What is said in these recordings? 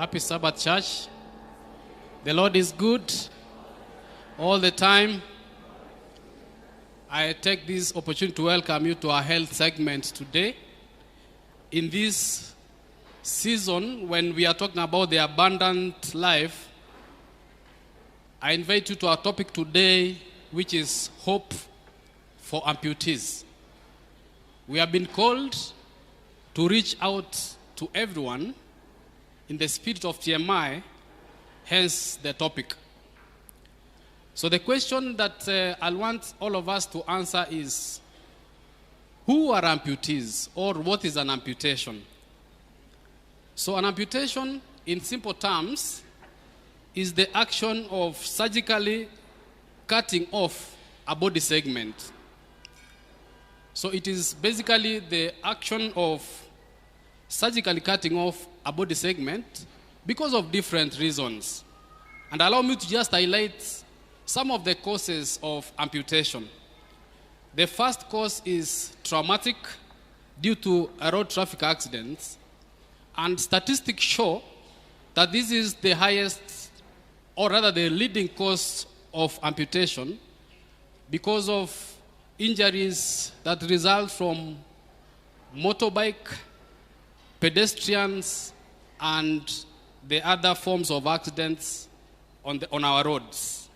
Happy Sabbath, church. The Lord is good all the time. I take this opportunity to welcome you to our health segment today. In this season, when we are talking about the abundant life, I invite you to our topic today, which is hope for amputees. We have been called to reach out to everyone in the spirit of TMI, hence the topic. So the question that I want all of us to answer is, who are amputees, or what is an amputation? So an amputation, in simple terms, is the action of surgically cutting off a body segment. So it is basically the action of surgically cutting off a body segment because of different reasons. And allow me to just highlight some of the causes of amputation. The first cause is traumatic due to road traffic accidents. And statistics show that this is the highest, or rather the leading cause of amputation because of injuries that result from motorbike, pedestrians, and the other forms of accidents on our roads.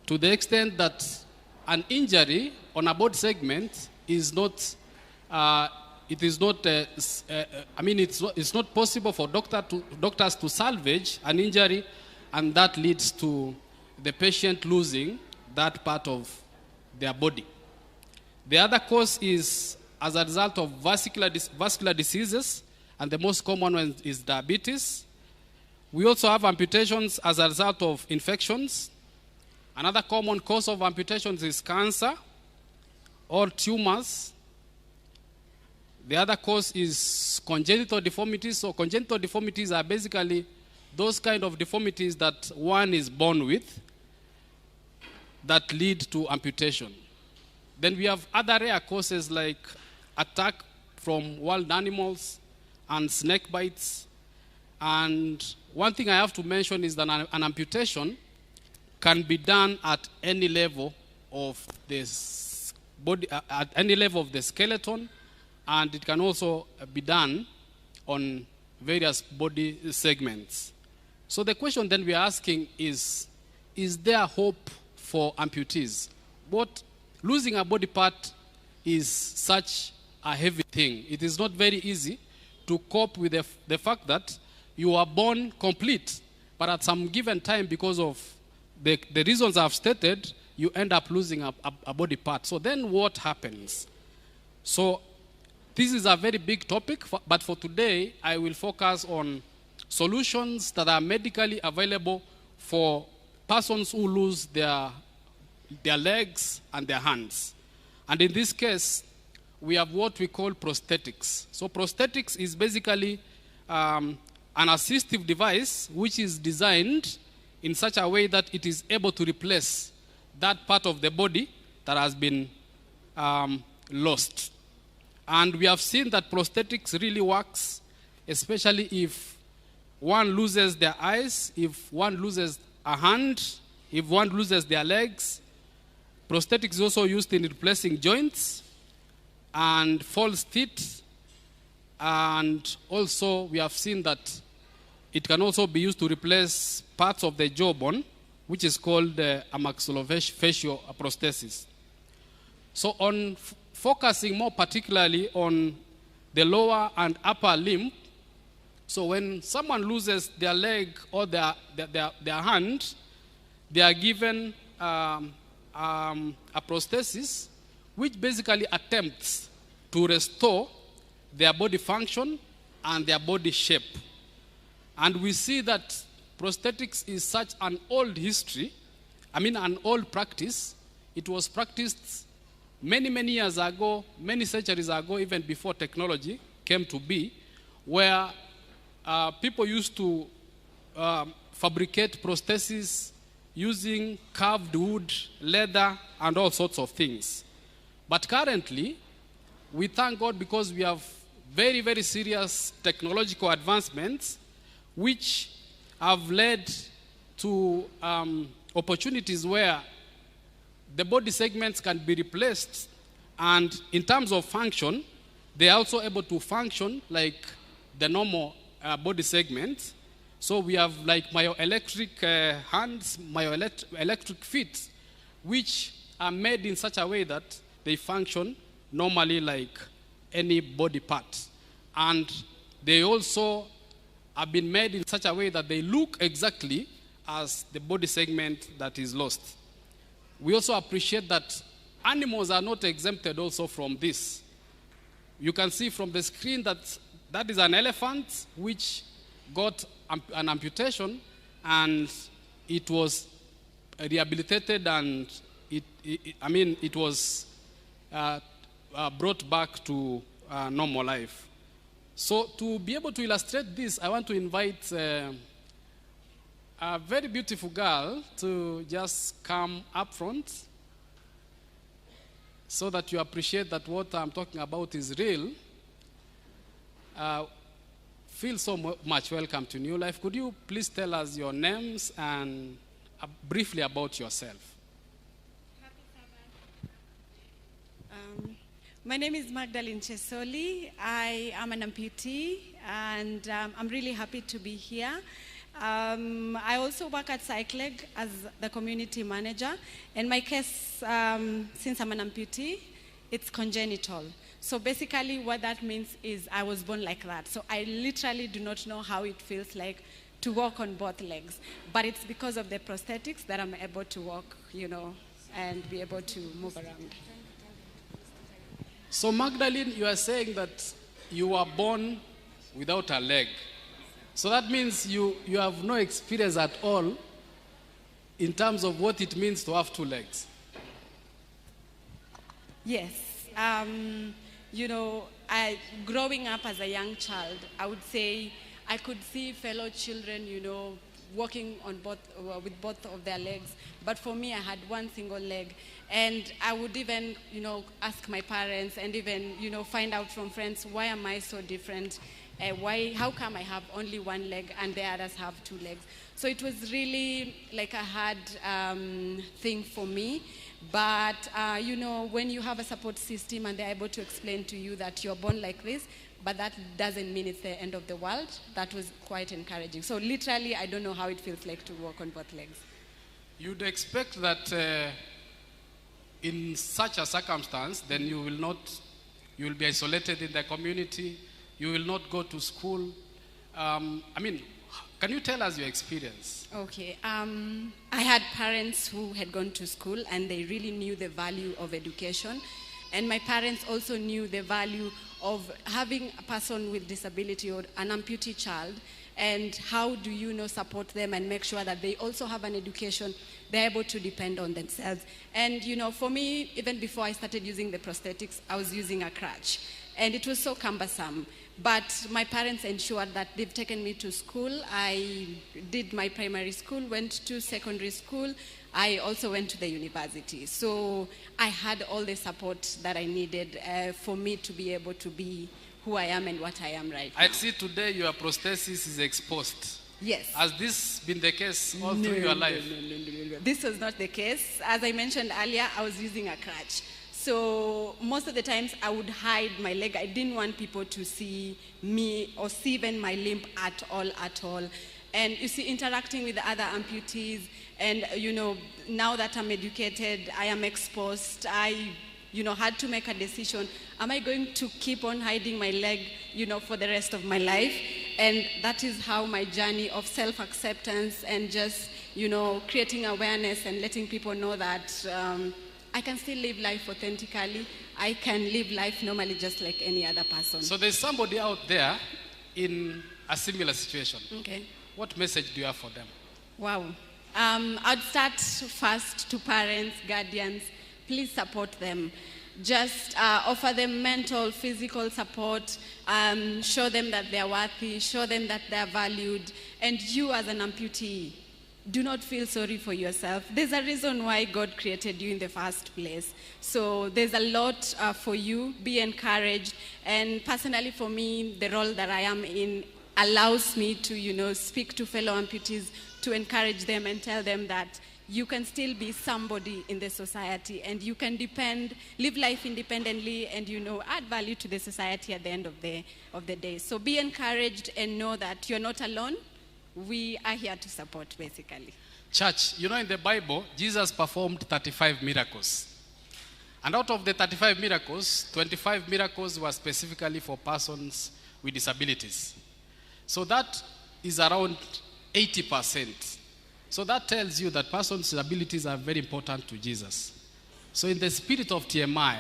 To the extent that an injury on a body segment is not, it's not possible for doctors to salvage an injury, and that leads to the patient losing that part of their body. The other cause is as a result of vascular diseases, and the most common one is diabetes. We also have amputations as a result of infections. Another common cause of amputations is cancer or tumors. The other cause is congenital deformities. So congenital deformities are basically those kind of deformities that one is born with that lead to amputation. Then we have other rare causes like attack from wild animals and snake bites. And one thing I have to mention is that an amputation can be done at any level of this body, at any level of the skeleton, and it can also be done on various body segments. So the question then we are asking is there hope for amputees? Losing a body part is such a heavy thing. It is not very easy to cope with the fact that you are born complete, but at some given time, because of the reasons I've stated, you end up losing a body part. So then what happens? So this is a very big topic, but for today, I will focus on solutions that are medically available for persons who lose their legs and their hands. And in this case, we have what we call prosthetics. So prosthetics is basically an assistive device which is designed in such a way that it is able to replace that part of the body that has been lost. And we have seen that prosthetics really works, especially if one loses their eyes, if one loses a hand, if one loses their legs. Prosthetics is also used in replacing joints and false teeth. And also we have seen that it can also be used to replace parts of the jawbone, which is called a maxillofacial prosthesis. So on focusing more particularly on the lower and upper limb, so when someone loses their leg or their hand, they are given a prosthesis which basically attempts to restore their body function and their body shape. And we see that prosthetics is such an old history, an old practice. It was practiced many, many years ago, many centuries ago, even before technology came to be, where people used to fabricate prostheses using carved wood, leather, and all sorts of things. But currently, we thank God because we have very, very serious technological advancements which have led to opportunities where the body segments can be replaced, and in terms of function, they are also able to function like the normal body segments. So we have like myoelectric hands, myoelectric feet, which are made in such a way that they function normally like any body part. And they also have been made in such a way that they look exactly as the body segment that is lost. We also appreciate that animals are not exempted also from this. You can see from the screen that that is an elephant which got an amputation, and it was rehabilitated, and it was brought back to normal life. So to be able to illustrate this, I want to invite a very beautiful girl to just come up front so that you appreciate that what I'm talking about is real. Feel so much welcome to New Life. Could you please tell us your names and briefly about yourself? My name is Magdalene Chesoli. I am an amputee, and I'm really happy to be here. I also work at Cycleg as the community manager. In my case, since I'm an amputee, it's congenital. So basically what that means is I was born like that. So I literally do not know how it feels like to walk on both legs. But it's because of the prosthetics that I'm able to walk, and be able to move around. So Magdalene, you are saying that you were born without a leg. So that means you have no experience at all in terms of what it means to have two legs. Yes. Growing up as a young child, I would say I could see fellow children, walking on with both of their legs. But for me, I had one single leg. And I would even, ask my parents and even, find out from friends, why am I so different? How come I have only one leg and the others have two legs? So it was really like a hard thing for me. But, when you have a support system and they're able to explain to you that you're born like this, but that doesn't mean it's the end of the world, that was quite encouraging. So literally, I don't know how it feels like to walk on both legs. You'd expect that in such a circumstance, then you will be isolated in the community, you will not go to school. Can you tell us your experience? Okay. I had parents who had gone to school and they really knew the value of education. And my parents also knew the value of having a person with disability or an amputee child, and how do you support them and make sure that they also have an education, they're able to depend on themselves. And for me, even before I started using the prosthetics, I was using a crutch. And it was so cumbersome. But my parents ensured that they've taken me to school. I did my primary school, went to secondary school. I also went to the university. So I had all the support that I needed for me to be able to be who I am and what I am right now. I see today your prosthesis is exposed. Yes. Has this been the case all through your life? No. This was not the case. As I mentioned earlier, I was using a crutch. So most of the times I would hide my leg. I didn't want people to see me or see even my limb at all. And you see, interacting with the other amputees, and now that I'm educated, I am exposed, I had to make a decision. Am I going to keep on hiding my leg, for the rest of my life? And that is how my journey of self-acceptance and just, creating awareness and letting people know that I can still live life authentically. I can live life normally just like any other person. So there's somebody out there in a similar situation. Okay. What message do you have for them? Wow. I'd start first to parents, guardians. Please support them. Just offer them mental, physical support. Show them that they're worthy. Show them that they're valued. And you as an amputee, do not feel sorry for yourself. There's a reason why God created you in the first place. So there's a lot for you. Be encouraged. And personally for me, the role that I am in allows me to, speak to fellow amputees, to encourage them and tell them that you can still be somebody in the society and you can live life independently and, add value to the society at the end of the day. So be encouraged and know that you're not alone. We are here to support, basically. Church, in the Bible, Jesus performed 35 miracles. And out of the 35 miracles, 25 miracles were specifically for persons with disabilities. So that is around 80%. So that tells you that persons with disabilities are very important to Jesus. So in the spirit of TMI,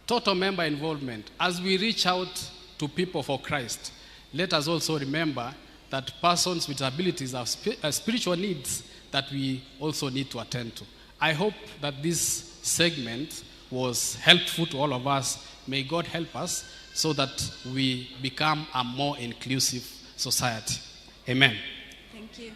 total member involvement, as we reach out to people for Christ, let us also remember that persons with disabilities have spiritual needs that we also need to attend to. I hope that this segment was helpful to all of us. May God help us so that we become a more inclusive society. Amen. Thank you.